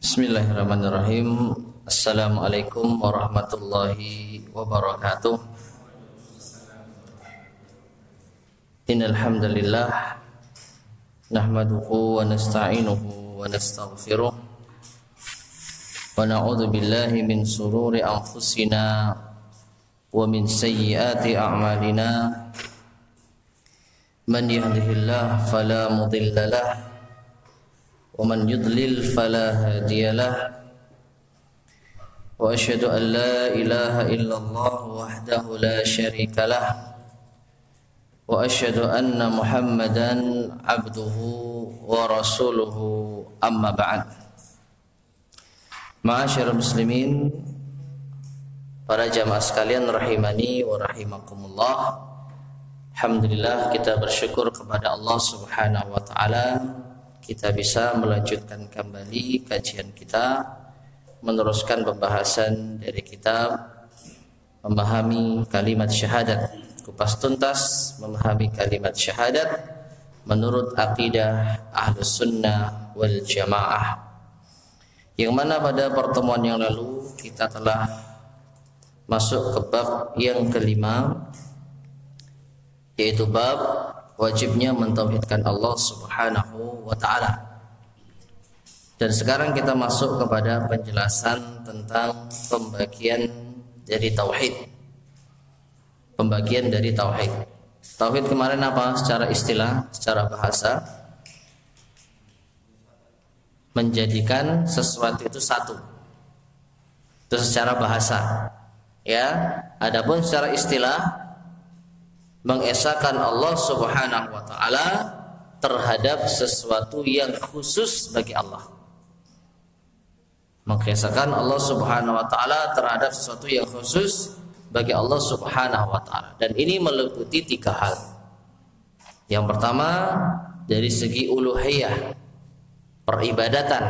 Bismillahirrahmanirrahim. Assalamualaikum warahmatullahi wabarakatuh. Innal hamdalillah nahmaduhu wa nasta'inuhu wa nastaghfiruh wa na'udzu billahi min shururi anfusina wa min sayyiati a'malina. Man yahdihillahu fala mudilla lahu wa man yudlil fala hadiya lahu. Wa asyhadu an la ilaha illallah wahdahu la syarika lahu wa asyhadu anna Muhammadan abduhu wa rasuluhu, amma ba'd. Ma'asyiral muslimin, para jamaah sekalian rahimani wa rahimakumullah. Alhamdulillah, kita bersyukur kepada Allah Subhanahu wa taala kita bisa melanjutkan kembali kajian kita, meneruskan pembahasan dari kitab Memahami Kalimat Syahadat, kupas tuntas memahami kalimat syahadat menurut akidah Ahlus Sunnah wal Jamaah, yang mana pada pertemuan yang lalu kita telah masuk ke bab yang kelima, yaitu bab wajibnya mentauhidkan Allah Subhanahu wa ta'ala. Dan sekarang kita masuk kepada penjelasan tentang pembagian dari tauhid. Pembagian dari tauhid. Tauhid kemarin apa? Secara istilah, secara bahasa, menjadikan sesuatu itu satu. Itu secara bahasa. Ya, adapun secara istilah, mengesahkan Allah Subhanahu wa taala terhadap sesuatu yang khusus bagi Allah. Mengesahkan Allah Subhanahu wa taala terhadap sesuatu yang khusus bagi Allah Subhanahu wa taala. Dan ini meliputi tiga hal. Yang pertama, dari segi uluhiyah, peribadatan.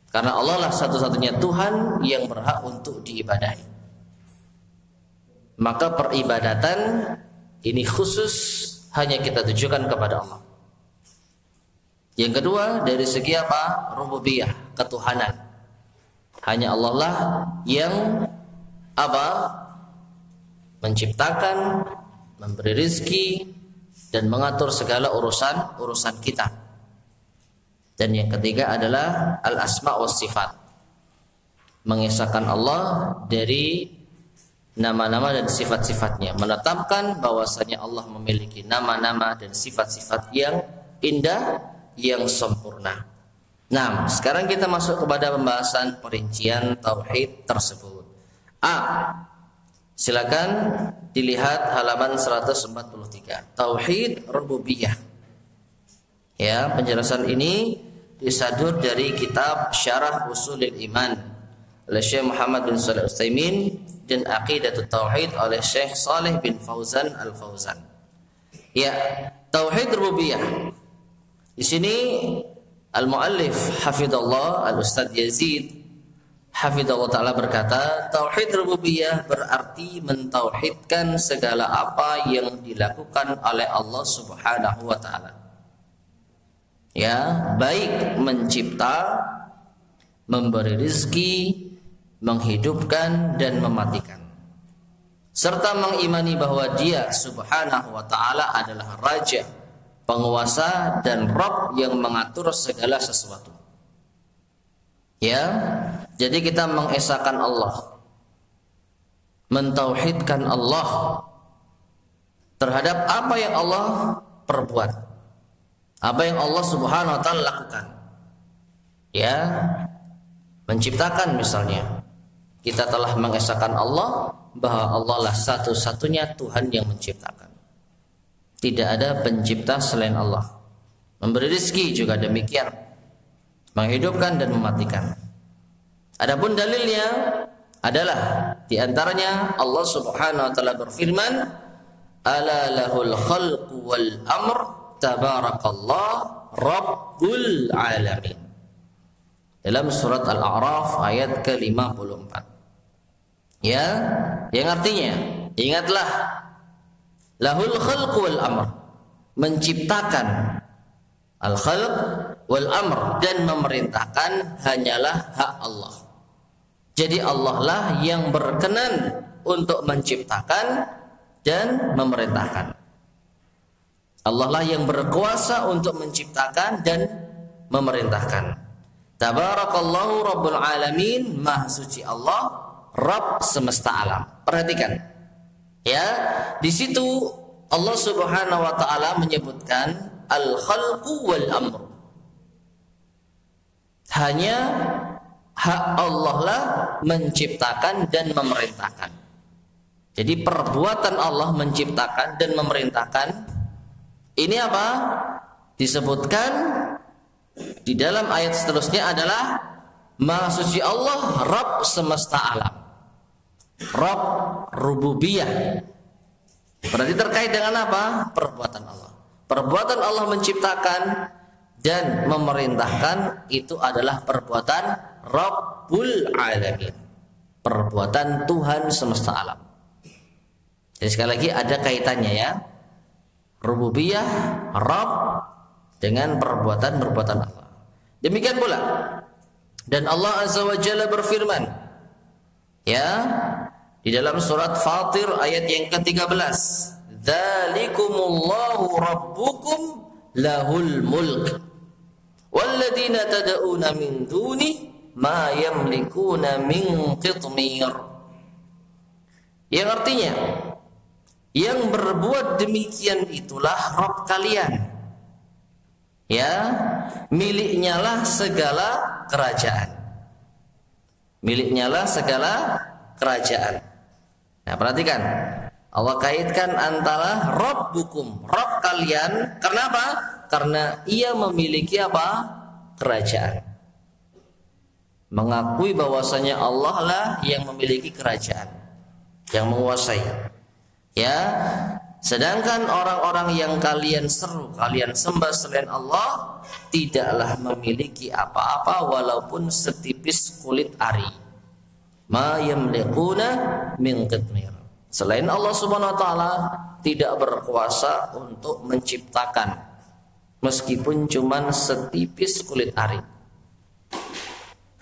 Karena Allah lah satu-satunya Tuhan yang berhak untuk diibadahi. Maka peribadatan ini khusus hanya kita tujukan kepada Allah. Yang kedua, dari segi apa? Rububiyah, ketuhanan. Hanya Allah lah yang apa? Menciptakan, memberi rezeki, dan mengatur segala urusan kita. Dan yang ketiga adalah al-asma' was sifat. Mengesahkan Allah dari nama-nama dan sifat-sifatnya, menetapkan bahwasanya Allah memiliki nama-nama dan sifat-sifat yang indah, yang sempurna. Nah, sekarang kita masuk kepada pembahasan perincian tauhid tersebut. Silakan dilihat halaman 143, Tauhid Rububiyah. Ya, penjelasan ini disadur dari kitab Syarah Ushulul Iman oleh Syekh Muhammad bin Shalih Al-Utsaimin dan Aqidatut Tauhid oleh Syekh Shalih bin Fauzan Al-Fauzan. Ya, Tauhid Rububiyah. Di sini al-muallif hafizallah al-Ustaz Yazid hafizallahu ta'ala berkata, tauhid rububiyah berarti mentauhidkan segala apa yang dilakukan oleh Allah Subhanahu wa ta'ala. Ya, baik mencipta, memberi rezeki, menghidupkan dan mematikan. Serta mengimani bahwa Dia Subhanahu wa ta'ala adalah Raja, penguasa dan Rabb yang mengatur segala sesuatu. Ya, jadi kita mengesahkan Allah, mentauhidkan Allah terhadap apa yang Allah perbuat, apa yang Allah Subhanahu wa ta'ala lakukan. Ya, menciptakan misalnya, kita telah mengesahkan Allah bahwa Allah lah satu-satunya Tuhan yang menciptakan. Tidak ada pencipta selain Allah. Memberi rezeki juga demikian, menghidupkan dan mematikan. Adapun dalilnya adalah di antaranya Allah Subhanahu wa taala berfirman, "Ala lahul khalqu wal amr, tabarakallah rabbul alamin." Dalam surat Al-A'raf ayat ke-54. Ya, yang artinya, ingatlah lahul khalqu wal amr. menciptakan, al-khalq wal amr, dan memerintahkan hanyalah hak Allah. Jadi Allah lah yang berkenan untuk menciptakan dan memerintahkan. Allah lah yang berkuasa untuk menciptakan dan memerintahkan. Tabarakallahu Rabbul Alamin, Maha Suci Allah, Rabb semesta alam. Perhatikan, ya, di situ Allah Subhanahu wa taala menyebutkan al-khalqu wal amr. Hanya hak Allah lah menciptakan dan memerintahkan. Jadi perbuatan Allah menciptakan dan memerintahkan ini apa? Disebutkan di dalam ayat seterusnya adalah Maha Suci Allah, Rabb semesta alam, Rabb rububiyah. Berarti terkait dengan apa? Perbuatan Allah. Perbuatan Allah menciptakan dan memerintahkan itu adalah perbuatan Rabbul Alamin, perbuatan Tuhan semesta alam. Jadi sekali lagi ada kaitannya ya, rububiyah, Rabb dengan perbuatan Allah. Demikian pula, dan Allah Azza wa Jalla berfirman, ya, di dalam surat Fatir ayat yang ke-13, dzalikumullahu rabbukum lahul mulk walladzina tad'una min duni ma yamlikuna min qitmir. Yang artinya, yang berbuat demikian itulah Rabb kalian. Ya, miliknya lah segala kerajaan. Miliknya lah segala kerajaan. Nah, perhatikan. Allah kaitkan antara Rabbukum, Rabb kalian. Kenapa? Karena ia memiliki apa? Kerajaan. Mengakui bahwasanya Allah lah yang memiliki kerajaan, yang menguasai. Ya, sedangkan orang-orang yang kalian seru, kalian sembah selain Allah tidaklah memiliki apa-apa walaupun setipis kulit ari. Ma yamliquna min qitmir. Selain Allah Subhanahu wa taala tidak berkuasa untuk menciptakan meskipun cuman setipis kulit ari.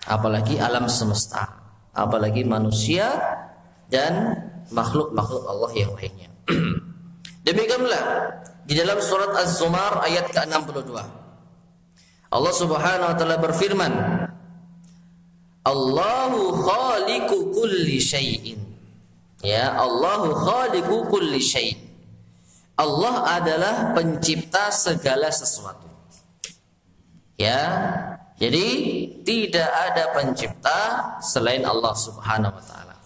Apalagi alam semesta, apalagi manusia dan makhluk-makhluk Allah yang lainnya. Demikianlah di dalam surat Az-Zumar ayat ke-62. Allah Subhanahu wa taala berfirman, Allahu khaliqu kulli syai'in. Ya, Allahu khaliqu kulli syai'. Allah adalah pencipta segala sesuatu. Ya, jadi tidak ada pencipta selain Allah Subhanahu wa taala.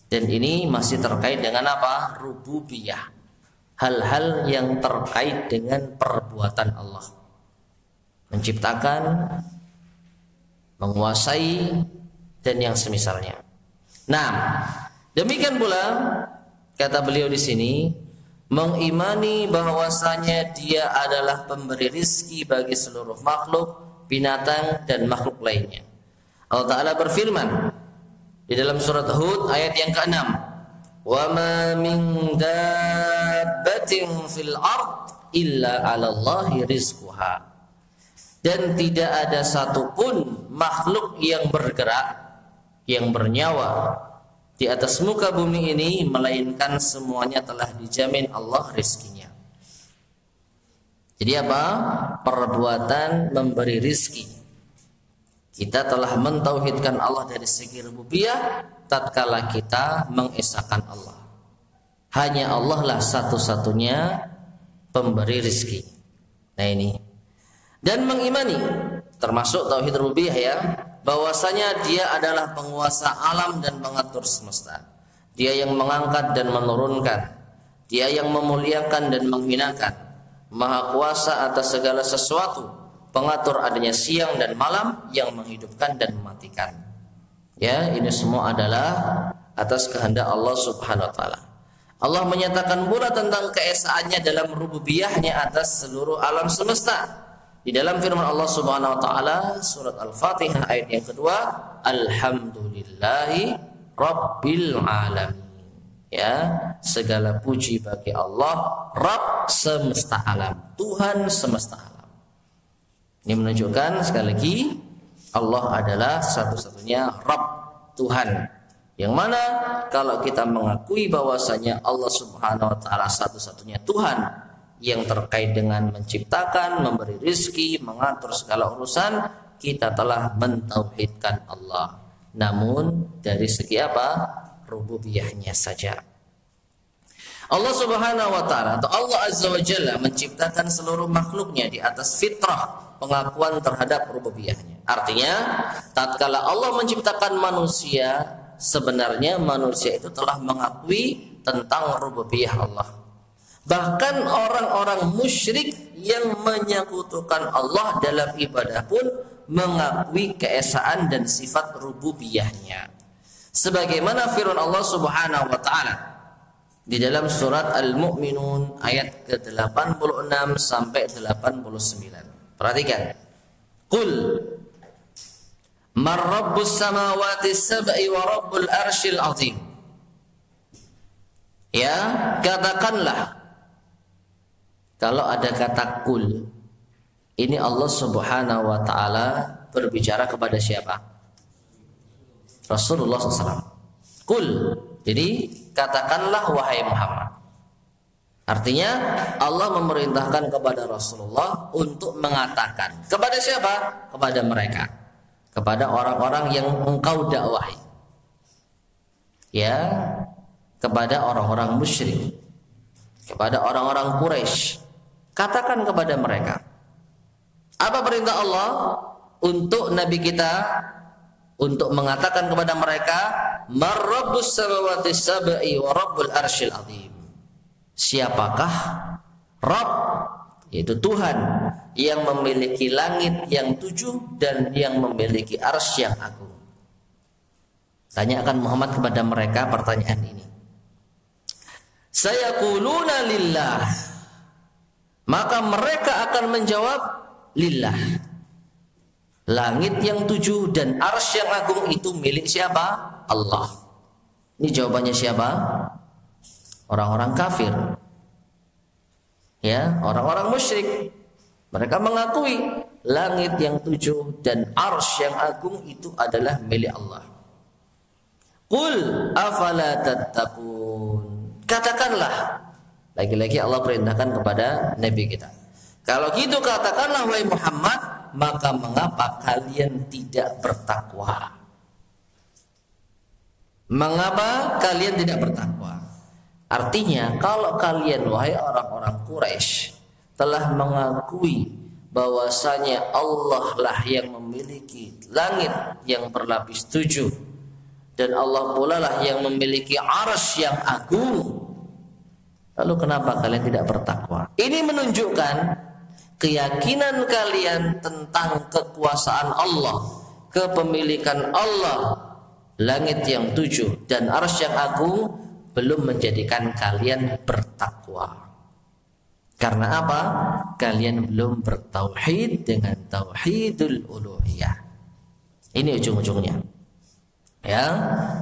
Dan ini masih terkait dengan apa? Rububiyah. Hal-hal yang terkait dengan perbuatan Allah. Menciptakan, menguasai, dan yang semisalnya. Nah, demikian pula kata beliau di sini, mengimani bahwasanya Dia adalah pemberi rizki bagi seluruh makhluk, binatang dan makhluk lainnya. Allah Ta'ala berfirman di dalam surat Hud ayat yang ke-6, wa ma min dabbatin fil ard illa 'alallahi rizquha. Dan tidak ada satupun makhluk yang bergerak, yang bernyawa di atas muka bumi ini melainkan semuanya telah dijamin Allah rizkinya. Jadi apa? Perbuatan memberi rizki. Kita telah mentauhidkan Allah dari segi rububiyah tatkala kita mengesahkan Allah. Hanya Allah lah satu-satunya pemberi rizki. Nah ini. Dan mengimani termasuk tauhid rububiyah ya, bahwasanya Dia adalah penguasa alam dan pengatur semesta. Dia yang mengangkat dan menurunkan. Dia yang memuliakan dan menghinakan. Maha kuasa atas segala sesuatu, pengatur adanya siang dan malam, yang menghidupkan dan mematikan. Ya, ini semua adalah atas kehendak Allah Subhanahu wa taala. Allah menyatakan pula tentang keesaannya dalam rububiyahnya atas seluruh alam semesta. Di dalam firman Allah Subhanahu wa taala surat Al-Fatihah ayat yang kedua, alhamdulillahi rabbil alamin. Ya, segala puji bagi Allah, Rabb semesta alam, Tuhan semesta alam. Ini menunjukkan sekali lagi Allah adalah satu-satunya Rabb, Tuhan. Yang mana kalau kita mengakui bahwasanya Allah Subhanahu wa taala satu-satunya Tuhan yang terkait dengan menciptakan, memberi rizki, mengatur segala urusan, kita telah mentauhidkan Allah. Namun dari segi apa? Rububiyahnya saja. Allah Subhanahu wa taala atau Allah Azza wa Jalla menciptakan seluruh makhluknya di atas fitrah pengakuan terhadap rububiyahnya. Artinya, tatkala Allah menciptakan manusia, sebenarnya manusia itu telah mengakui tentang rububiyah Allah. Bahkan orang-orang musyrik yang menyekutukan Allah dalam ibadah pun mengakui keesaan dan sifat rububiyahnya. Sebagaimana firman Allah Subhanahu wa taala di dalam surat Al-Mu'minun ayat ke-86 sampai 89. Perhatikan. Qul man rabbus samawati sab'i wa rabbul arsyil azim. Ya, katakanlah. Kalau ada kata kul, ini Allah Subhanahu wa taala berbicara kepada siapa? Rasulullah SAW. Kul, jadi katakanlah wahai Muhammad. Artinya Allah memerintahkan kepada Rasulullah untuk mengatakan kepada siapa? Kepada mereka, kepada orang-orang yang engkau dakwahi. Ya, kepada orang-orang musyrik, kepada orang-orang Quraisy. Katakan kepada mereka. Apa perintah Allah untuk Nabi kita? Untuk mengatakan kepada mereka, Mar-Rabbus samawati sab'i wa Rabbul arsyil azim. Siapakah Rabb, yaitu Tuhan yang memiliki langit yang 7 dan yang memiliki arsy yang agung? Tanyakan Muhammad kepada mereka pertanyaan ini. Sayaquluna lillah. Maka mereka akan menjawab lillah. Langit yang 7 dan arsy yang agung itu milik siapa? Allah. Ini jawabannya siapa? Orang-orang kafir. Ya, orang-orang musyrik. Mereka mengakui langit yang 7 dan arsy yang agung itu adalah milik Allah. Qul afala tattaqun. Katakanlah. Lagi-lagi Allah perintahkan kepada Nabi kita. Kalau gitu katakanlah wahai Muhammad, maka mengapa kalian tidak bertakwa? Mengapa kalian tidak bertakwa? Artinya kalau kalian wahai orang-orang Quraisy telah mengakui bahwasanya Allah lah yang memiliki langit yang berlapis 7 dan Allah pula lah yang memiliki arsy yang agung, lalu kenapa kalian tidak bertakwa? Ini menunjukkan keyakinan kalian tentang kekuasaan Allah, kepemilikan Allah, langit yang 7 dan arsy yang agung belum menjadikan kalian bertakwa. Karena apa? Kalian belum bertauhid dengan tauhidul uluhiyah. Ini ujung-ujungnya. Ya,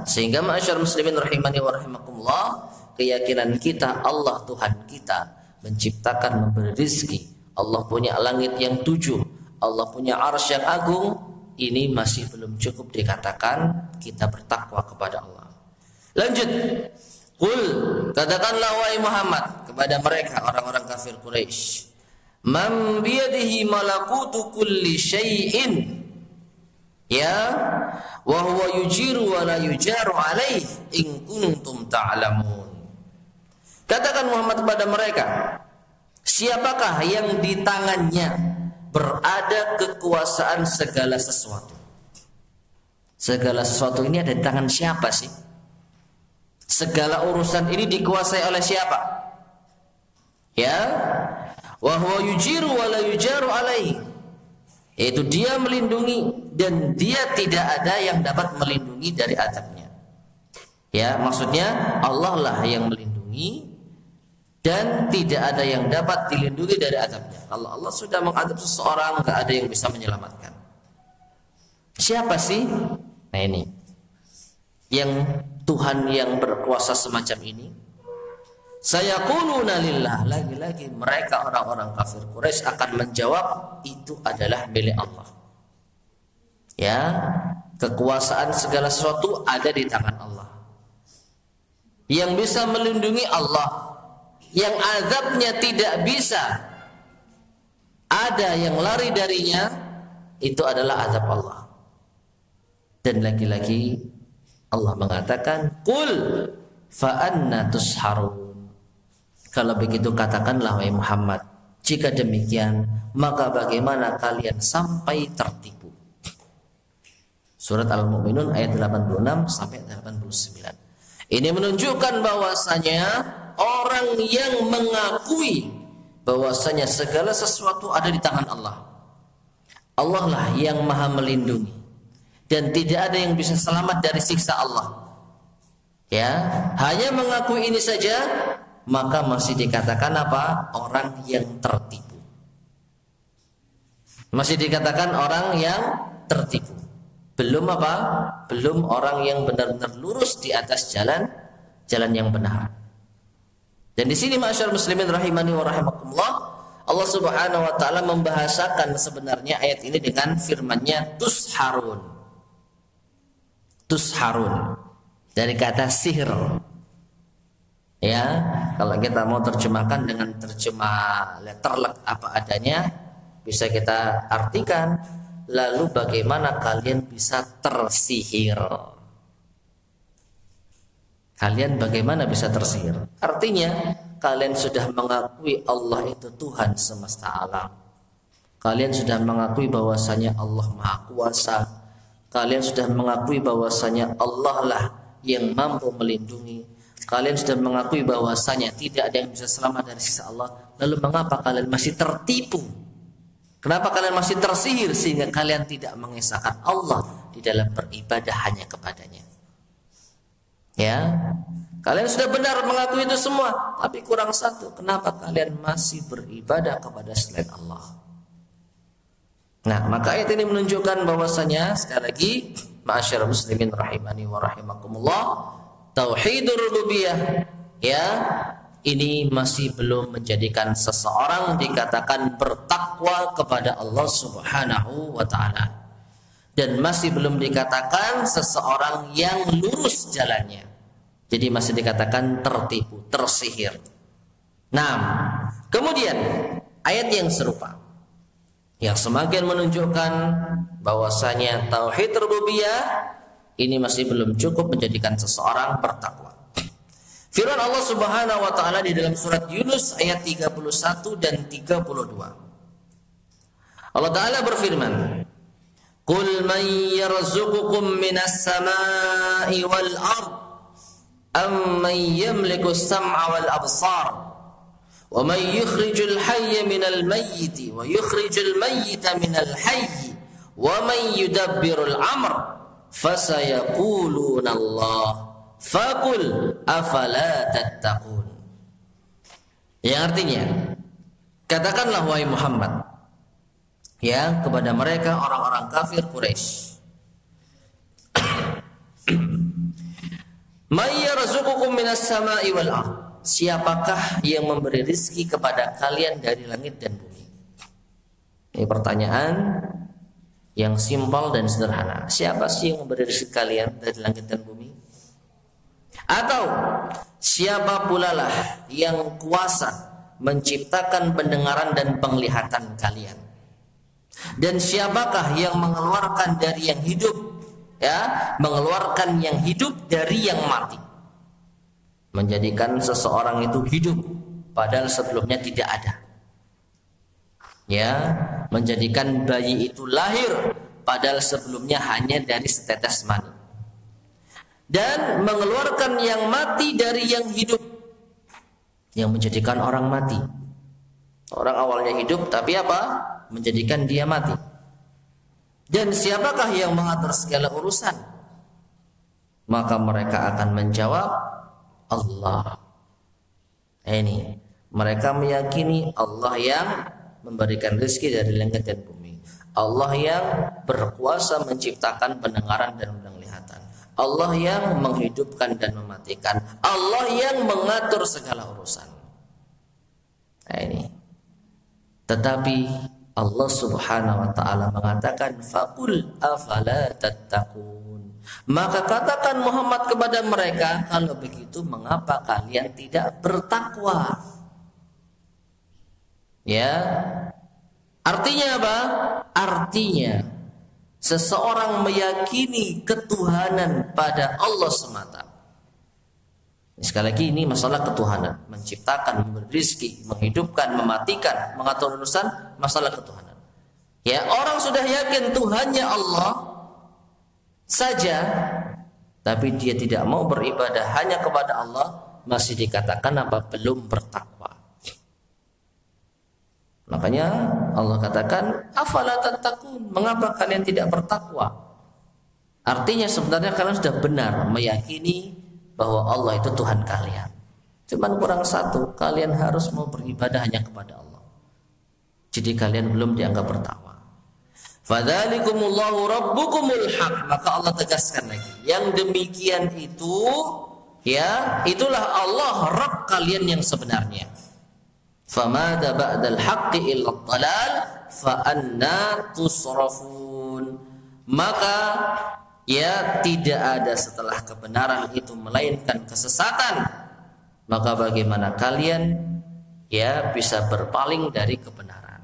sehingga ma'asyar muslimin rahimani wa rahimakumullah, keyakinan kita Allah Tuhan kita menciptakan, memberi rizki, Allah punya langit yang 7, Allah punya arsy yang agung, ini masih belum cukup dikatakan kita bertakwa kepada Allah. Lanjut. Qul, katakanlah wahai Muhammad kepada mereka orang-orang kafir Quraisy, man biyadihi malakutu kulli syai'in, ya, wa huwa yujiru wa la yujaru alaih in kuntum ta'lamun. Katakan Muhammad kepada mereka, siapakah yang di tangannya berada kekuasaan segala sesuatu? Segala sesuatu ini ada di tangan siapa sih? Segala urusan ini dikuasai oleh siapa? Ya, wa huwa yujiru wa la yujaru alaihi, yaitu dia melindungi dan dia tidak ada yang dapat melindungi dari azabnya. Ya, maksudnya Allah lah yang melindungi dan tidak ada yang dapat dilindungi dari azabnya. Kalau Allah sudah mengadab seseorang, enggak ada yang bisa menyelamatkan. Siapa sih? Nah ini. yang Tuhan yang berkuasa semacam ini? Sayaquluna lillah, lagi-lagi mereka orang-orang kafir Quraisy akan menjawab itu adalah milik Allah. Ya, kekuasaan segala sesuatu ada di tangan Allah. Yang bisa melindungi Allah, yang azabnya tidak bisa ada yang lari darinya, itu adalah azab Allah. Dan lagi-lagi Allah mengatakan, "Qul fa anna tusharun." Kalau begitu katakanlah wahai Muhammad, jika demikian maka bagaimana kalian sampai tertipu? Surat Al-Mu'minun ayat 86 sampai 89. Ini menunjukkan bahwasanya orang yang mengakui bahwasanya segala sesuatu ada di tangan Allah. Allah lah yang Maha melindungi dan tidak ada yang bisa selamat dari siksa Allah. Ya, hanya mengakui ini saja maka masih dikatakan apa? Orang yang tertipu. Masih dikatakan orang yang tertipu. Belum apa? Belum orang yang benar-benar lurus di atas jalan yang benar. Dan di sini masyarakat muslimin rahimani wa rahimakumullah, Allah Subhanahu wa taala membahasakan sebenarnya ayat ini dengan firman-Nya tusharun. Tusharun dari kata sihir. Ya, kalau kita mau terjemahkan dengan terjemah letterlek apa adanya, bisa kita artikan, lalu bagaimana kalian bisa tersihir? Kalian bagaimana bisa tersihir? Artinya, kalian sudah mengakui Allah itu Tuhan semesta alam. Kalian sudah mengakui bahwasanya Allah Maha Kuasa. Kalian sudah mengakui bahwasanya Allah lah yang mampu melindungi. Kalian sudah mengakui bahwasanya tidak ada yang bisa selamat dari siksa Allah. Lalu mengapa kalian masih tertipu? Kenapa kalian masih tersihir sehingga kalian tidak mengesahkan Allah di dalam beribadah hanya kepadanya? Ya, kalian sudah benar mengakui itu semua, tapi kurang satu. Kenapa kalian masih beribadah kepada selain Allah? Nah, maka ayat ini menunjukkan bahwasanya sekali lagi, ma'asyiral muslimin rahimani wa rahimakumullah, tauhidur rububiyah, ya, ini masih belum menjadikan seseorang dikatakan bertakwa kepada Allah Subhanahu wa taala. Dan masih belum dikatakan seseorang yang lurus jalannya. Jadi masih dikatakan tertipu, tersihir. Nah, kemudian ayat yang serupa yang semakin menunjukkan bahwasanya tauhid rububiyah ini masih belum cukup menjadikan seseorang bertakwa. Firman Allah Subhanahu wa taala di dalam surat Yunus ayat 31 dan 32. Allah taala berfirman, "Qul man yarzuqukum minas sama'i wal ard amman yamliku as-sam'a wal absar wa man yukhrijul hayya minal mayyiti wa yukhrijul mayyita minal hayyi wa man yudabbirul amr fasayaquluna Allah faqul afala tattaqun." Yang artinya, katakanlah wahai Muhammad, ya, kepada mereka orang-orang kafir Quraisy, "May yarzuqukum minas sama'i wal ardh?" Siapakah yang memberi rizki kepada kalian dari langit dan bumi? Ini pertanyaan yang simpel dan sederhana. Siapa sih yang memberi rizki kalian dari langit dan bumi? Atau siapa pula lah yang kuasa menciptakan pendengaran dan penglihatan kalian? Dan siapakah yang mengeluarkan dari yang hidup, ya, mengeluarkan yang hidup dari yang mati, menjadikan seseorang itu hidup padahal sebelumnya tidak ada, ya, menjadikan bayi itu lahir padahal sebelumnya hanya dari setetes mani, dan mengeluarkan yang mati dari yang hidup, yang menjadikan orang mati. Orang awalnya hidup tapi apa? Menjadikan dia mati. Dan siapakah yang mengatur segala urusan? Maka mereka akan menjawab, Allah. Ini mereka meyakini Allah yang memberikan rezeki dari langit dan bumi, Allah yang berkuasa menciptakan pendengaran dan penglihatan, Allah yang menghidupkan dan mematikan, Allah yang mengatur segala urusan. Nah ini. Tetapi Allah Subhanahu wa taala mengatakan faqul afala tattaqun. Maka katakan Muhammad kepada mereka, kalau begitu mengapa kalian tidak bertakwa? Ya. Artinya apa? Artinya seseorang meyakini ketuhanan pada Allah semata. Sekali lagi ini masalah ketuhanan, menciptakan, memberi rezeki, menghidupkan, mematikan, mengatur urusan, masalah ketuhanan. Ya, orang sudah yakin Tuhannya Allah saja, tapi dia tidak mau beribadah hanya kepada Allah, masih dikatakan apa? Belum bertakwa. Makanya Allah katakan, afala tattaqun, mengapa kalian tidak bertakwa? Artinya sebenarnya kalian sudah benar meyakini bahwa Allah itu Tuhan kalian. Cuman kurang satu, kalian harus mau beribadah hanya kepada Allah. Jadi kalian belum dianggap bertakwa. Fadzalikumullahu rabbukumul haq. Maka Allah tegaskan lagi, yang demikian itu, ya, itulah Allah Rabb kalian yang sebenarnya. Famada ba'dal haqqi illa dhalal fa anna tusrafun. Maka ya tidak ada setelah kebenaran itu melainkan kesesatan. Maka bagaimana kalian ya bisa berpaling dari kebenaran?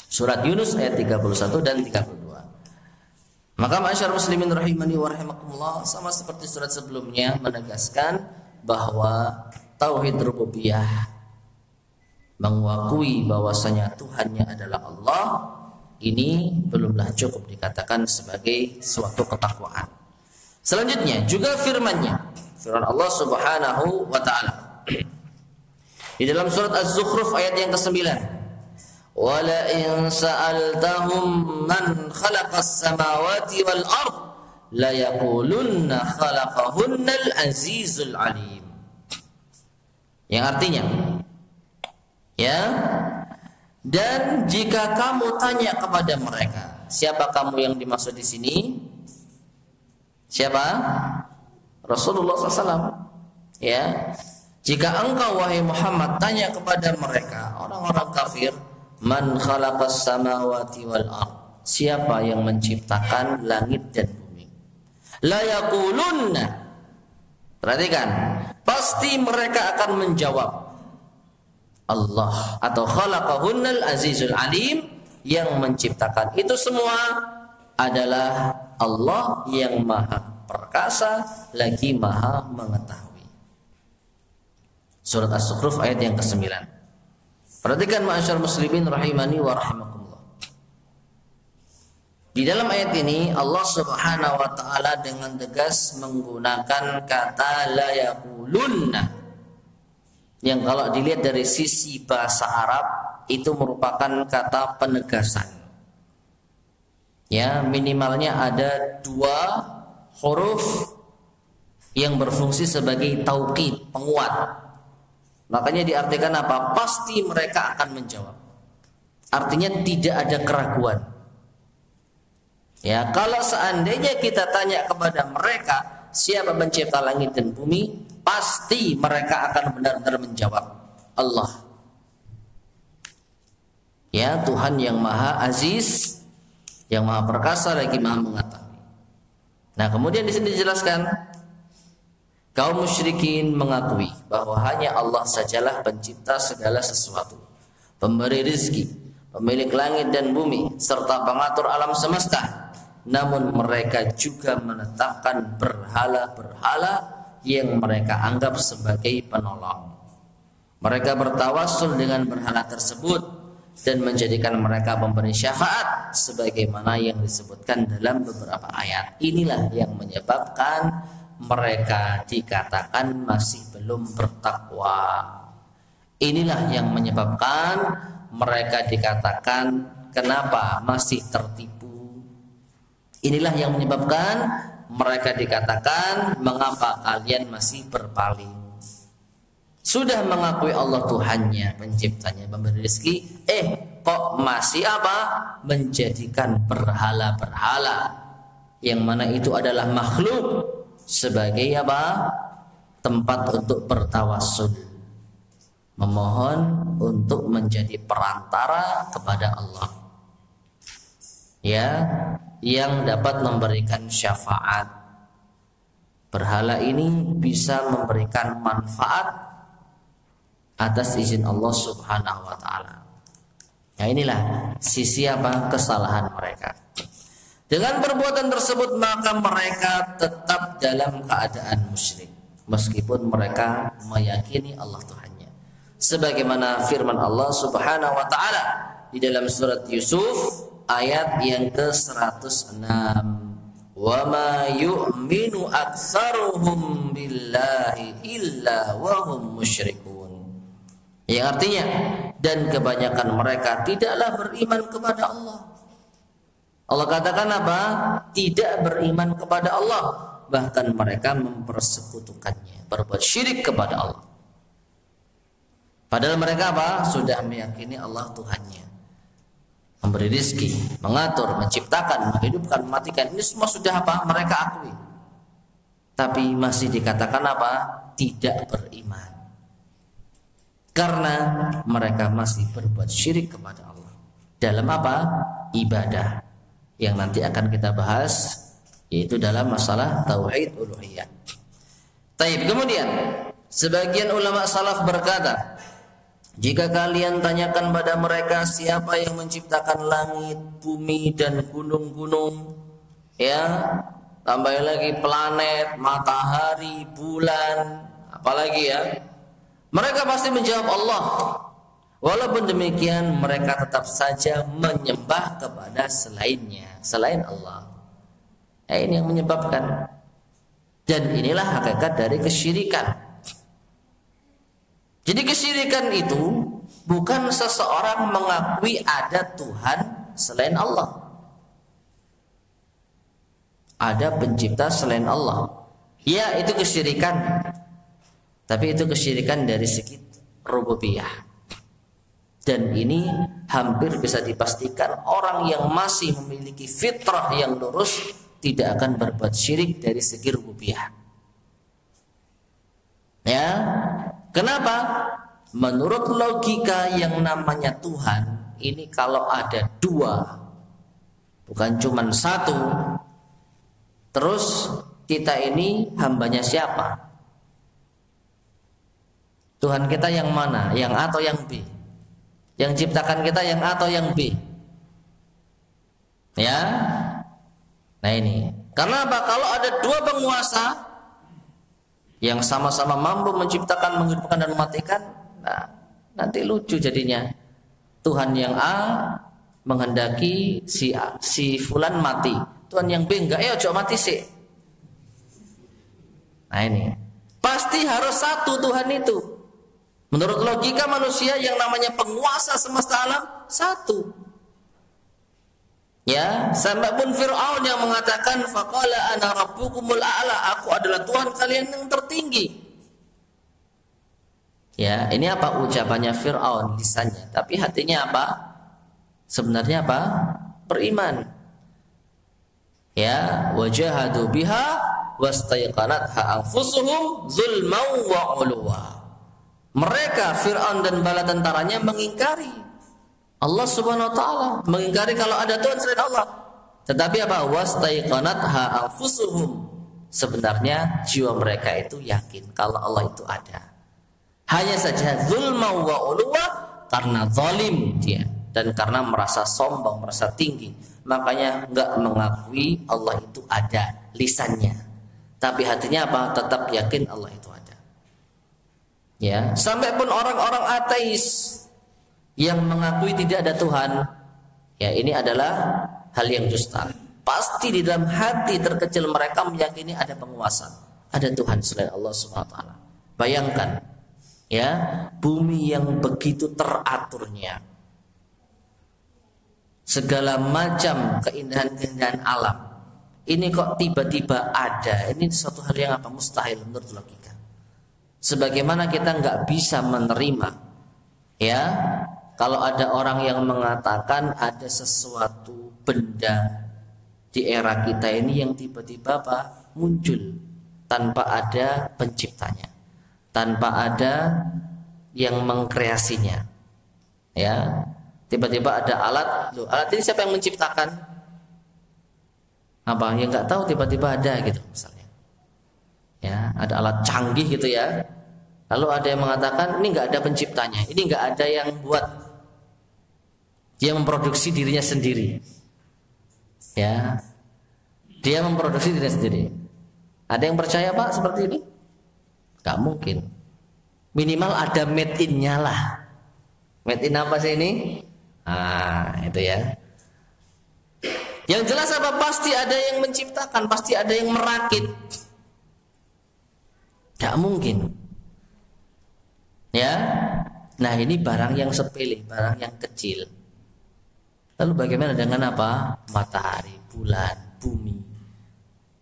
Surat Yunus ayat 31 dan 32. Maka ma'asyar muslimin rahimani wa rahimakumullah, sama seperti surat sebelumnya menegaskan bahwa tauhid rububiyah, mengakui bahwasanya Tuhannya adalah Allah, ini belumlah cukup dikatakan sebagai suatu ketakwaan. Selanjutnya juga firman Allah Subhanahu wa taala di dalam surat Az-Zukhruf ayat yang ke-9, wala in sa'altahum man khalaqas samawati wal ard la yaqulunna khalaqahunnal azizul alim. Yang artinya, ya, dan jika kamu tanya kepada mereka, siapa kamu yang dimaksud di sini? Siapa? Rasulullah SAW. Ya, jika engkau wahai Muhammad tanya kepada mereka, orang-orang kafir, man khalaqas samawati wal ard, siapa yang menciptakan langit dan bumi? La yaqulunna, perhatikan, pasti mereka akan menjawab Allah, atau khalaqahunnal azizul alim, yang menciptakan itu semua adalah Allah yang maha perkasa lagi maha mengetahui. Surat As-Zukhruf ayat yang ke-9. Perhatikan ma'asyar muslimin rahimani wa rahimakumullah. Di dalam ayat ini Allah Subhanahu wa taala dengan tegas menggunakan kata la yaqulunna, yang kalau dilihat dari sisi bahasa Arab itu merupakan kata penegasan. Ya, minimalnya ada 2 huruf yang berfungsi sebagai taukid, penguat. Makanya diartikan apa? Pasti mereka akan menjawab. Artinya tidak ada keraguan. Ya, kalau seandainya kita tanya kepada mereka, siapa pencipta langit dan bumi, pasti mereka akan benar-benar menjawab Allah. Ya, Tuhan yang maha aziz, yang maha perkasa lagi maha mengetahui. Nah, kemudian di sini dijelaskan kaum musyrikin mengakui bahwa hanya Allah sajalah pencipta segala sesuatu, pemberi rezeki, pemilik langit dan bumi, serta pengatur alam semesta. Namun mereka juga menetapkan berhala-berhala yang mereka anggap sebagai penolong. Mereka bertawasul dengan berhala tersebut dan menjadikan mereka pemberi syafaat sebagaimana yang disebutkan dalam beberapa ayat. Inilah yang menyebabkan mereka dikatakan masih belum bertakwa. Inilah yang menyebabkan mereka dikatakan kenapa masih tertipu. Inilah yang menyebabkan mereka dikatakan mengapa kalian masih berpaling. Sudah mengakui Allah Tuhannya, penciptanya, pemberi rezeki, kok masih apa? Menjadikan berhala-berhala yang mana itu adalah makhluk sebagai apa? Tempat untuk bertawassul, memohon untuk menjadi perantara kepada Allah, ya, yang dapat memberikan syafaat. Berhala ini bisa memberikan manfaat atas izin Allah Subhanahu wa taala. Nah, inilah sisi apa? Kesalahan mereka. Dengan perbuatan tersebut maka mereka tetap dalam keadaan musyrik meskipun mereka meyakini Allah Tuhannya. Sebagaimana firman Allah Subhanahu wa taala di dalam surat Yusuf ayat yang ke-106, "Wa ma yu'minu aktsaruhum billahi illa wa hum musyrikun." Yang artinya, dan kebanyakan mereka tidaklah beriman kepada Allah. Allah katakan apa? Tidak beriman kepada Allah, bahkan mereka mempersekutukannya, berbuat syirik kepada Allah. Padahal mereka apa? Sudah meyakini Allah Tuhannya, memberi rizki, mengatur, menciptakan, menghidupkan, mematikan. Ini semua sudah apa? Mereka akui. Tapi masih dikatakan apa? Tidak beriman. Karena mereka masih berbuat syirik kepada Allah. Dalam apa? Ibadah. Yang nanti akan kita bahas, yaitu dalam masalah tauhid uluhiyah. Taib. Kemudian sebagian ulama salaf berkata, jika kalian tanyakan pada mereka siapa yang menciptakan langit, bumi dan gunung-gunung, ya, tambah lagi planet, matahari, bulan, apalagi ya, mereka pasti menjawab Allah. Walaupun demikian mereka tetap saja menyembah kepada selain Allah. Ini yang menyebabkan. Dan inilah hakikat dari kesyirikan. Jadi kesyirikan itu bukan seseorang mengakui ada Tuhan selain Allah, ada pencipta selain Allah. Ya, itu kesyirikan. Tapi itu kesyirikan dari segi rububiyah. Dan ini hampir bisa dipastikan orang yang masih memiliki fitrah yang lurus tidak akan berbuat syirik dari segi rububiyah. Ya, kenapa? Menurut logika yang namanya Tuhan ini kalau ada dua, bukan cuma satu, terus kita ini hambanya siapa? Tuhan kita yang mana? Yang A atau yang B? Yang ciptakan kita yang A atau yang B? Ya. Nah ini. Karena apa? Kalau ada dua penguasa yang sama-sama mampu menciptakan, menghidupkan dan mematikan, nah, nanti lucu jadinya. Tuhan yang A menghendaki si fulan mati. Tuhan yang B enggak, ojo mati sih. Nah ini. Pasti harus satu Tuhan itu. Menurut logika manusia yang namanya penguasa semesta alam satu. Ya, sampai pun Fir'aun yang mengatakan faqala ana rabbukumul a'la, aku adalah Tuhan kalian yang tertinggi. Ya, ini apa ucapannya Fir'aun lisannya, tapi hatinya apa? Sebenarnya apa? Beriman. Ya, wajahadu biha wastayqanatha anfusuhum zulman wa 'uluwa. Mereka Fir'aun dan bala tentaranya mengingkari Allah Subhanahu wa taala, mengingkari kalau ada Tuhan selain Allah. Tetapi apa? Wastaiqanatha anfusuhum. Sebenarnya jiwa mereka itu yakin kalau Allah itu ada. Hanya saja zulma wa uluwa, karena zalim dia dan karena merasa sombong, merasa tinggi, makanya enggak mengakui Allah itu ada lisannya. Tapi hatinya apa? Tetap yakin Allah itu ada. Ya, sampai pun orang-orang ateis yang mengakui tidak ada Tuhan, ya ini adalah hal yang dusta. Pasti di dalam hati terkecil mereka meyakini ada penguasa, ada Tuhan selain Allah Subhanahu wa taala. Bayangkan, ya, bumi yang begitu teraturnya, segala macam keindahan-keindahan alam, ini kok tiba-tiba ada. Ini suatu hal yang apa? Mustahil menurut logika. Sebagaimana kita nggak bisa menerima, ya, kalau ada orang yang mengatakan ada sesuatu benda di era kita ini yang tiba-tiba muncul tanpa ada penciptanya, tanpa ada yang mengkreasinya. Ya, tiba-tiba ada alat. Loh, alat ini siapa yang menciptakan? Apa? Ya nggak tahu, tiba-tiba ada gitu misalnya. Ya, ada alat canggih gitu ya. Lalu ada yang mengatakan ini nggak ada penciptanya, ini nggak ada yang buat, dia memproduksi dirinya sendiri. Ya, dia memproduksi dirinya sendiri. Ada yang percaya Pak seperti ini? Gak mungkin. Minimal ada made in-nya lah. Made in apa sih ini? Ah, itu ya. Yang jelas apa? Pasti ada yang menciptakan, pasti ada yang merakit. Gak mungkin. Ya. Nah, ini barang yang sepele, barang yang kecil. Lalu bagaimana dengan apa? Matahari, bulan, bumi,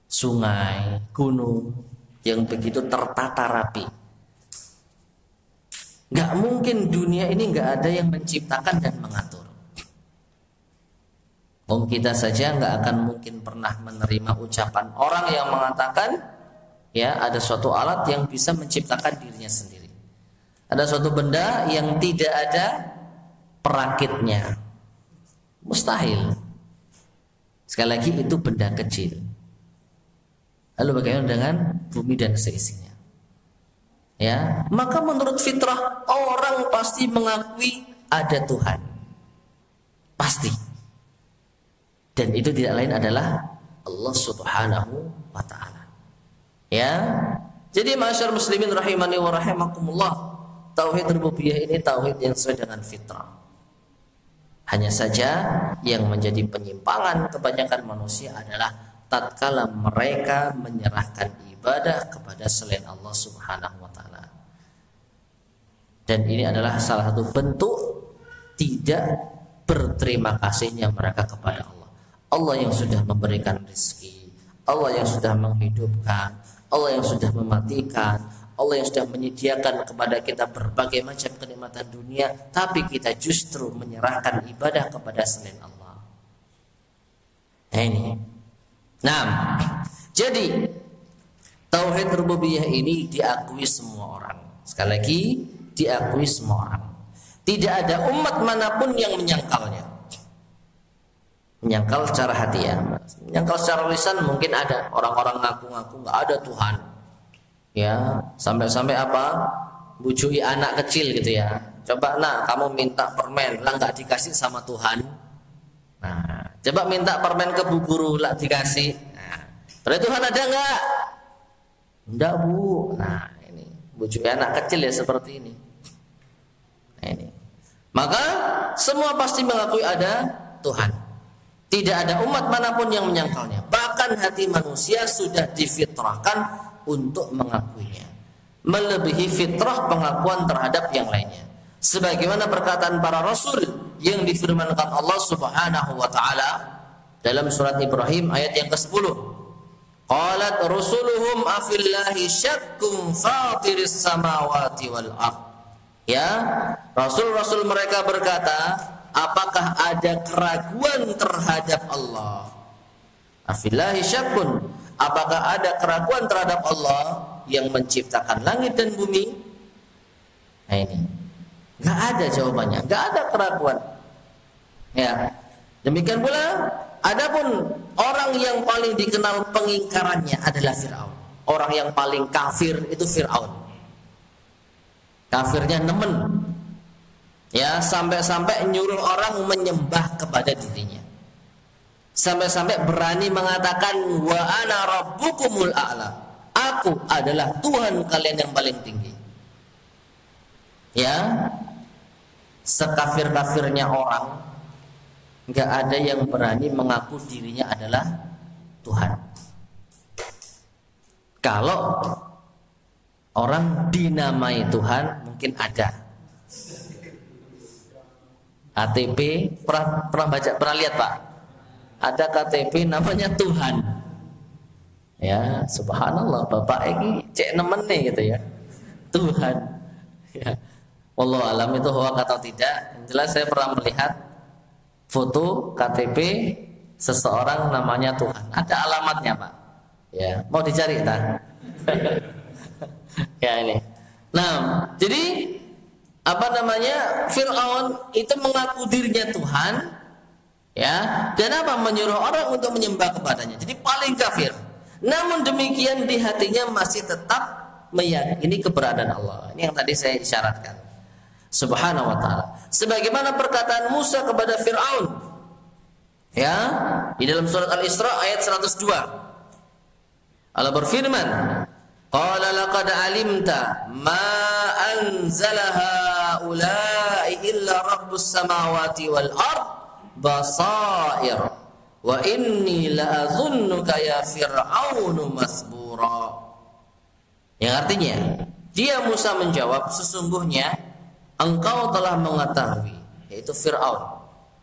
sungai, gunung yang begitu tertata rapi. Gak mungkin dunia ini gak ada yang menciptakan dan mengatur. Kita saja gak akan mungkin pernah menerima ucapan orang yang mengatakan ya ada suatu alat yang bisa menciptakan dirinya sendiri. Ada suatu benda yang tidak ada perakitnya. Mustahil. Sekali lagi itu benda kecil. Lalu bagaimana dengan bumi dan seisinya? Ya, maka menurut fitrah orang pasti mengakui ada Tuhan. Pasti. Dan itu tidak lain adalah Allah Subhanahu wa taala. Ya. Jadi masyarakat muslimin rahimani wa rahimakumullah, tauhid rububiyah ini tauhid yang sesuai dengan fitrah. Hanya saja yang menjadi penyimpangan kebanyakan manusia adalah tatkala mereka menyerahkan ibadah kepada selain Allah Subhanahu wa taala. Dan ini adalah salah satu bentuk tidak berterima kasihnya mereka kepada Allah. Allah yang sudah memberikan rezeki, Allah yang sudah menghidupkan, Allah yang sudah mematikan, Allah yang sudah menyediakan kepada kita berbagai macam kenikmatan dunia, tapi kita justru menyerahkan ibadah kepada selain Allah. Nah ini. Nah, jadi tauhid rububiyah ini diakui semua orang. Sekali lagi, diakui semua orang. Tidak ada umat manapun yang menyangkalnya. Menyangkal secara hati ya. Menyangkal secara lisan mungkin ada. Orang-orang ngaku-ngaku nggak ada Tuhan. Ya, sampai-sampai apa? Bujui anak kecil gitu ya. Coba nak, kamu minta permen, lah nggak dikasih sama Tuhan. Nah, coba minta permen ke bu guru, lah dikasih. Nah, terus Tuhan ada nggak? Enggak bu. Nah, ini bujui anak kecil ya seperti ini. Nah, ini. Maka semua pasti mengakui ada Tuhan. Tidak ada umat manapun yang menyangkalnya. Bahkan hati manusia sudah difitrahkan untuk mengakuinya, melebihi fitrah pengakuan terhadap yang lainnya. Sebagaimana perkataan para rasul yang difirmankan Allah Subhanahu wa taala dalam surat Ibrahim ayat yang ke-10. Qalat rusuluhum afillahi syakkum fatiris samawati wal ard. Ya, rasul-rasul mereka berkata, apakah ada keraguan terhadap Allah? Afillahi syakkun, apakah ada keraguan terhadap Allah yang menciptakan langit dan bumi? Nah ini, nggak ada jawabannya, nggak ada keraguan. Ya, demikian pula, adapun orang yang paling dikenal pengingkarannya adalah Fir'aun. Orang yang paling kafir itu Fir'aun. Kafirnya nemen. Ya, sampai-sampai nyuruh orang menyembah kepada dirinya. Sampai-sampai berani mengatakan wa ana rabbukumul a'la. Aku adalah Tuhan kalian yang paling tinggi. Ya. Sekafir-kafirnya orang, enggak ada yang berani mengaku dirinya adalah Tuhan. Kalau orang dinamai Tuhan mungkin ada. KTP pernah lihat Pak? Ada KTP namanya Tuhan. Ya, subhanallah, Bapak ini cek nemen nih gitu ya. Tuhan. Ya. Wallahu alam itu hoak atau tidak. Yang jelas saya pernah melihat foto KTP seseorang namanya Tuhan. Ada alamatnya, Pak. Ya, mau dicari tak? Ya ini. Nah, jadi apa namanya? Fir'aun itu mengaku dirinya Tuhan, ya, dan apa? Menyuruh orang untuk menyembah kepadanya. Jadi paling kafir. Namun demikian di hatinya masih tetap meyakini keberadaan Allah. Ini yang tadi saya isyaratkan. Subhanahu wa ta'ala. Sebagaimana perkataan Musa kepada Fir'aun, ya, di dalam surat Al-Isra ayat 102. Allah berfirman, qala laqad alimta ma anzala haula'i illa rabbus samawati wal ard basair wa inni la'adhunnuka ya fir'aunu masbura. Yang artinya, dia Musa menjawab, sesungguhnya engkau telah mengetahui, yaitu Fir'aun,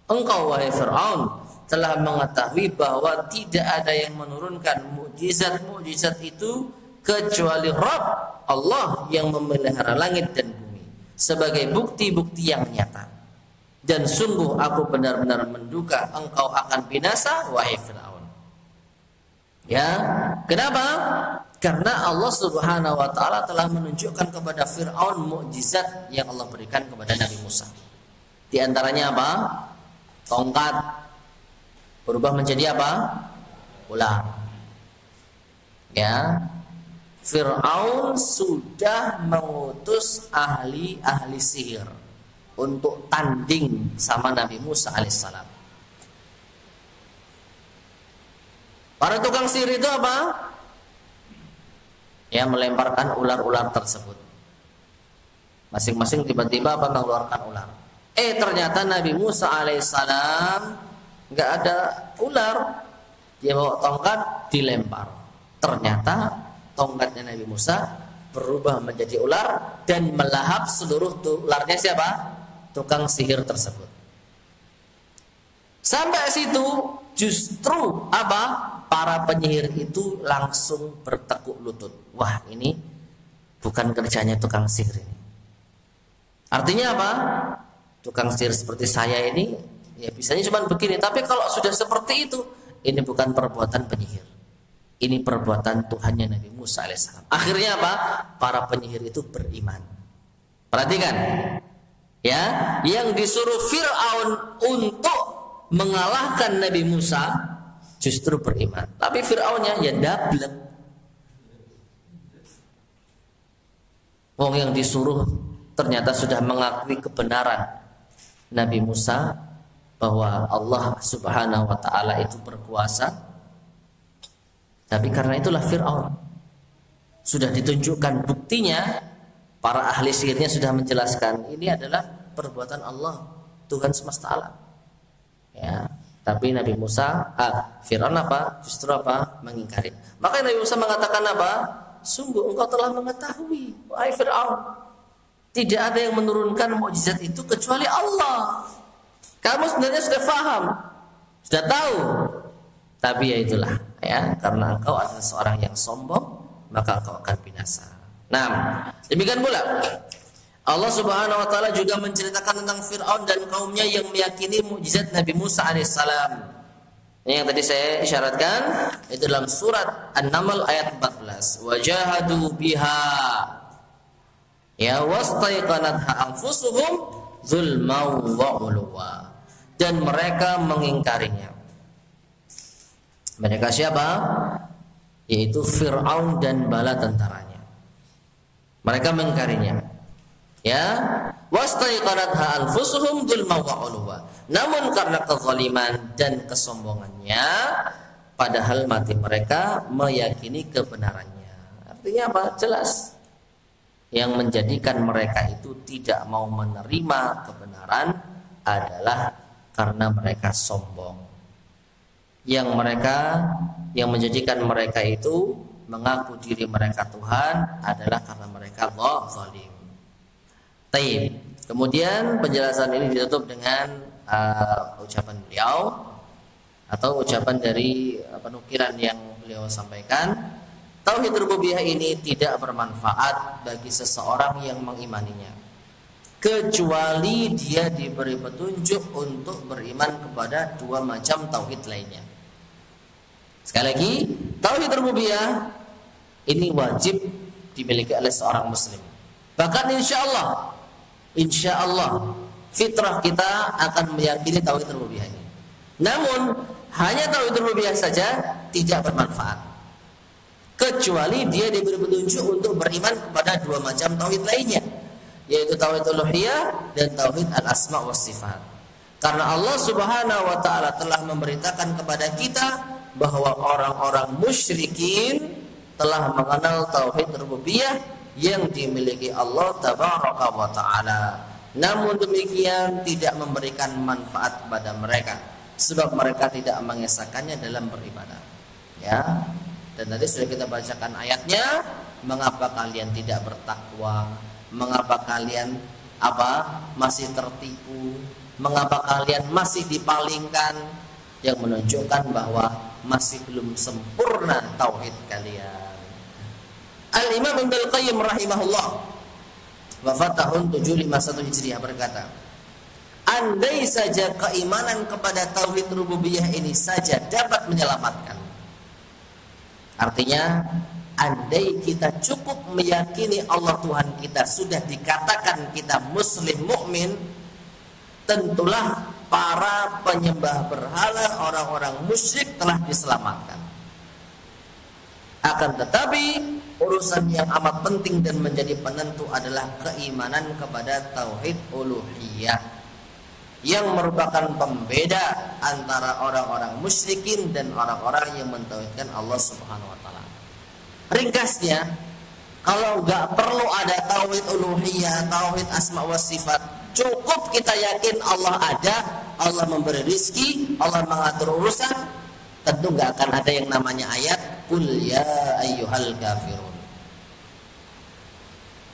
engkau wahai Fir'aun telah mengetahui bahwa tidak ada yang menurunkan mukjizat-mukjizat itu kecuali Rabb Allah yang memelihara langit dan bumi sebagai bukti-bukti yang nyata. Dan sungguh aku benar-benar menduga engkau akan binasa wahai Fir'aun. Ya, kenapa? Karena Allah Subhanahu wa taala telah menunjukkan kepada Fir'aun mukjizat yang Allah berikan kepada Nabi Musa. Di antaranya apa? Tongkat berubah menjadi apa? Ular. Ya. Fir'aun sudah mengutus ahli-ahli sihir untuk tanding sama Nabi Musa alaihissalam. Para tukang sihir itu apa? Ya, melemparkan ular-ular tersebut. Masing-masing tiba-tiba apa? Mengeluarkan ular. Ternyata Nabi Musa alaihissalam nggak ada ular. Dia bawa tongkat, dilempar. Ternyata tongkatnya Nabi Musa berubah menjadi ular dan melahap seluruh ularnya siapa? Tukang sihir tersebut. Sampai situ justru apa? Para penyihir itu langsung bertekuk lutut. Wah, ini bukan kerjanya tukang sihir ini. Artinya apa? Tukang sihir seperti saya ini ya bisanya cuma begini, tapi kalau sudah seperti itu, ini bukan perbuatan penyihir. Ini perbuatan Tuhannya Nabi Musa alaihissalam. Akhirnya apa? Para penyihir itu beriman. Perhatikan, ya, yang disuruh Fir'aun untuk mengalahkan Nabi Musa justru beriman. Tapi Fir'aunnya ya dablek. Wong yang disuruh ternyata sudah mengakui kebenaran Nabi Musa bahwa Allah Subhanahu wa taala itu berkuasa. Tapi karena itulah Fir'aun sudah ditunjukkan buktinya, para ahli sihirnya sudah menjelaskan ini adalah perbuatan Allah, Tuhan semesta alam. Ya, tapi Nabi Musa, Fir'aun apa? Justru apa? Mengingkari. Maka Nabi Musa mengatakan apa? Sungguh engkau telah mengetahui, wahai Fir'aun, tidak ada yang menurunkan mukjizat itu kecuali Allah. Kamu sebenarnya sudah paham, sudah tahu. Tapi ya itulah, ya, karena engkau adalah seorang yang sombong, maka engkau akan binasa. Nah, demikian pula Allah Subhanahu wa taala juga menceritakan tentang Fir'aun dan kaumnya yang meyakini mukjizat Nabi Musa alaihissalam. Ini yang tadi saya isyaratkan, itu dalam surat An-Naml ayat 14. Wajahadu biha, ya, wastaiqanatha anfusuhum zulman wa uluwa. Dan mereka mengingkarinya. Mereka siapa? Yaitu Fir'aun dan bala tentaranya. Mereka mengingkarinya. Ya, wastaiqanatha anfusuhum dzulman wa 'uluwa. Namun karena kezaliman dan kesombongannya, padahal mati mereka meyakini kebenarannya. Artinya apa? Jelas. Yang menjadikan mereka itu tidak mau menerima kebenaran adalah karena mereka sombong. Yang menjadikan mereka itu mengaku diri mereka Tuhan adalah karena mereka zalim. Taib. Kemudian penjelasan ini ditutup dengan ucapan beliau atau ucapan dari penukiran yang beliau sampaikan. Tauhid rububiyah ini tidak bermanfaat bagi seseorang yang mengimaninya, kecuali dia diberi petunjuk untuk beriman kepada dua macam tauhid lainnya. Sekali lagi, tauhid rububiyah ini wajib dimiliki oleh seorang muslim. Bahkan insya Allah fitrah kita akan meyakini tauhid rububiyah ini. Namun hanya tauhid rububiyah saja tidak bermanfaat, kecuali dia diberi petunjuk untuk beriman kepada dua macam tauhid lainnya, yaitu tauhid uluhiyah dan tauhid al-asma wa sifat. Karena Allah Subhanahu wa taala telah memberitakan kepada kita bahwa orang-orang musyrikin telah mengenal tauhid rububiyah yang dimiliki Allah tabaraka wa taala. Namun demikian tidak memberikan manfaat kepada mereka, sebab mereka tidak mengesahkannya dalam beribadah. Ya. Dan tadi sudah kita bacakan ayatnya, mengapa kalian tidak bertakwa? Mengapa kalian masih tertipu? Mengapa kalian masih dipalingkan? Yang menunjukkan bahwa masih belum sempurna tauhid kalian. Al-Imam Ibnul Qayyim rahimahullah, wafat tahun 751 Hijriah, berkata, andai saja keimanan kepada tauhid rububiyah ini saja dapat menyelamatkan. Artinya, andai kita cukup meyakini Allah Tuhan kita, sudah dikatakan kita muslim mukmin, tentulah para penyembah berhala, orang-orang musyrik telah diselamatkan. Akan tetapi urusan yang amat penting dan menjadi penentu adalah keimanan kepada tauhid uluhiyah, yang merupakan pembeda antara orang-orang musyrikin dan orang-orang yang mentauhidkan Allah Subhanahu wa taala. Ringkasnya, kalau nggak perlu ada tauhid uluhiyah, tauhid asma wa sifat, cukup kita yakin Allah ada, Allah memberi rizki, Allah mengatur urusan, tentu nggak akan ada yang namanya ayat Qul ya ayyuhal kafirun.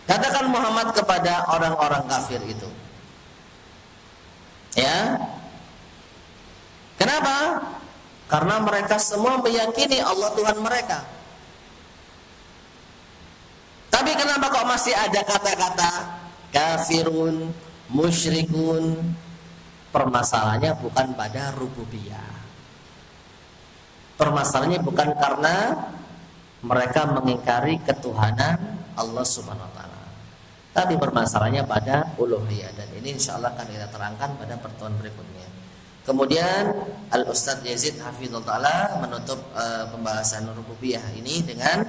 Katakan Muhammad kepada orang-orang kafir itu. Ya. Kenapa? Karena mereka semua meyakini Allah Tuhan mereka. Tapi kenapa kok masih ada kata-kata kafirun, musyrikun? Permasalahannya bukan pada rububiyah. Permasalahannya bukan karena mereka mengingkari ketuhanan Allah Subhanahu wa taala, tapi permasalahannya pada uluhiyah, dan ini insyaallah akan kita terangkan pada pertemuan berikutnya. Kemudian Al-Ustadz Yazid Hafizullah Ta'ala menutup pembahasan rububiyah ini dengan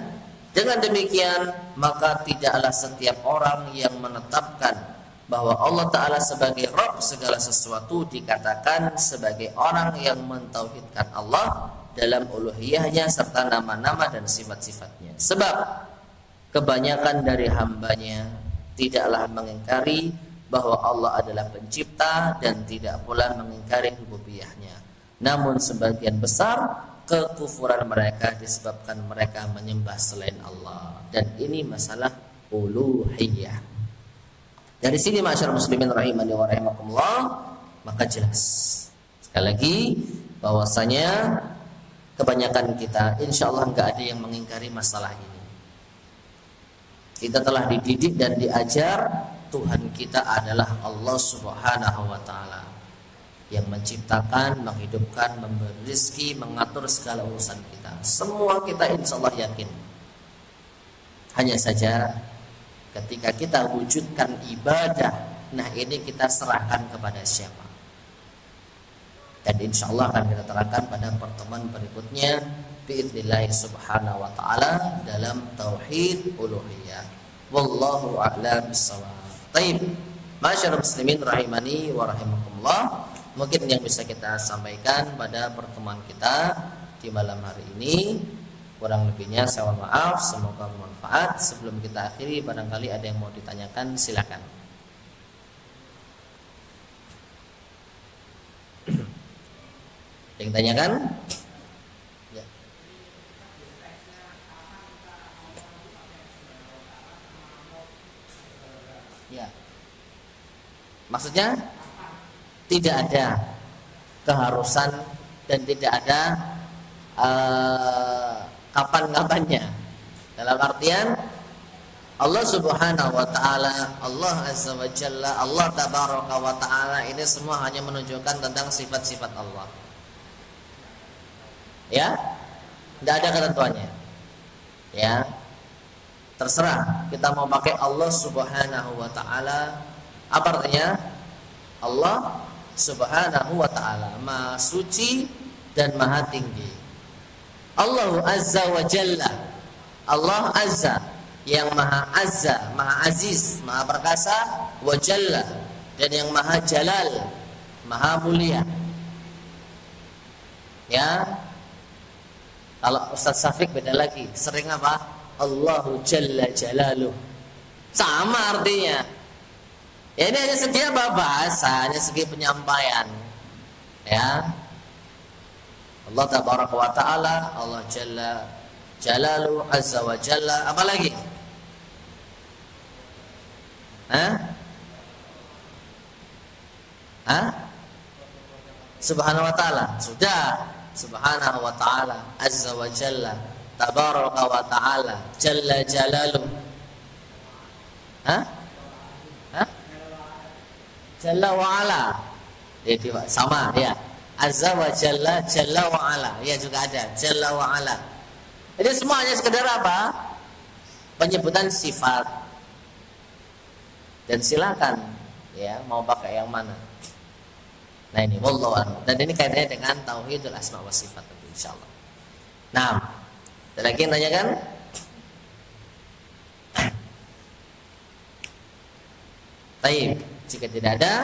demikian, maka tidaklah setiap orang yang menetapkan bahwa Allah Ta'ala sebagai Rabb segala sesuatu dikatakan sebagai orang yang mentauhidkan Allah dalam uluhiyahnya serta nama-nama dan sifat-sifatnya. Sebab kebanyakan dari hambanya tidaklah mengingkari bahwa Allah adalah pencipta dan tidak pula mengingkari rububiyahnya. Namun sebagian besar kekufuran mereka disebabkan mereka menyembah selain Allah, dan ini masalah uluhiyah. Dari sini masyarakat muslimin rahimani wa rahimakumullah, maka jelas sekali lagi bahwasanya kebanyakan kita insyaallah enggak ada yang mengingkari masalah ini. Kita telah dididik dan diajar Tuhan kita adalah Allah Subhanahu wa taala, yang menciptakan, menghidupkan, memberi rezeki, mengatur segala urusan kita. Semua kita insyaallah yakin. Hanya saja ketika kita wujudkan ibadah, nah ini kita serahkan kepada siapa? Dan insyaallah akan kita terangkan pada pertemuan berikutnya biidznillah subhanahu wa ta'ala dalam tauhid uluhiyah. Wallahu a'lam bissawab. Baik, masyarakat muslimin rahimani wa rahimakumullah, mungkin yang bisa kita sampaikan pada pertemuan kita di malam hari ini. Kurang lebihnya saya mohon maaf, semoga bermanfaat. Sebelum kita akhiri, barangkali ada yang mau ditanyakan, silakan. Ada yang tanyakan? Ya. Ya. Maksudnya tidak ada keharusan dan tidak ada kapan-kapannya. Dalam artian Allah Subhanahu wa ta'ala, Allah Azza wa Jalla, Allah Tabaraka wa ta'ala, ini semua hanya menunjukkan tentang sifat-sifat Allah. Ya. Tidak ada ketentuannya. Ya. Terserah kita mau pakai Allah Subhanahu wa taala. Apa artinya? Allah Subhanahu wa taala Maha suci dan maha tinggi. Allahu Azza wa Jalla. Allah Azza yang maha azza, maha aziz, maha perkasa, wa jalla, dan yang maha jalal, maha mulia. Ya. Kalau Ustaz Syafiq beda lagi, sering apa? Allahu Jalla Jalaluh. Sama artinya. Ya, ini hanya segi apa? Bahasa, hanya segi penyampaian. Ya. Allah Tabaraka wa Ta'ala, Allah Jalla Jalaluh, Azza wa Jalla. Apa lagi? Subhanahu wa ta'ala. Sudah. Subhanahu wa ta'ala, Azza wa Jalla, Tabaraka wa ta'ala, Jalla Jalaluh. Jalla wa ala. Jadi sama ya. Azza wa Jalla, Jalla wa ala. Ya juga ada Jalla wa ala. Jadi semuanya sekedar apa? Penyebutan sifat. Dan silakan ya mau pakai yang mana. Nah ini wallahu a'lam. Dan ini kaitannya dengan tauhidul asma wa sifat tentu insyaallah. Nah, ada lagi yang nanyakan? Baik, jika tidak ada,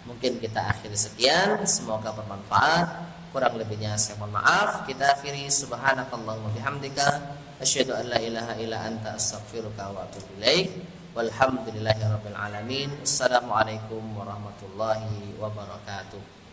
mungkin kita akhiri sekian. Semoga bermanfaat. Kurang lebihnya saya mohon maaf. Kita akhiri subhanakallahumma bihamdika asyhadu an la ilaha illa anta astaghfiruka wa atubu ilaik. Walhamdulillahirabbil alamin. Assalamualaikum warahmatullahi wabarakatuh.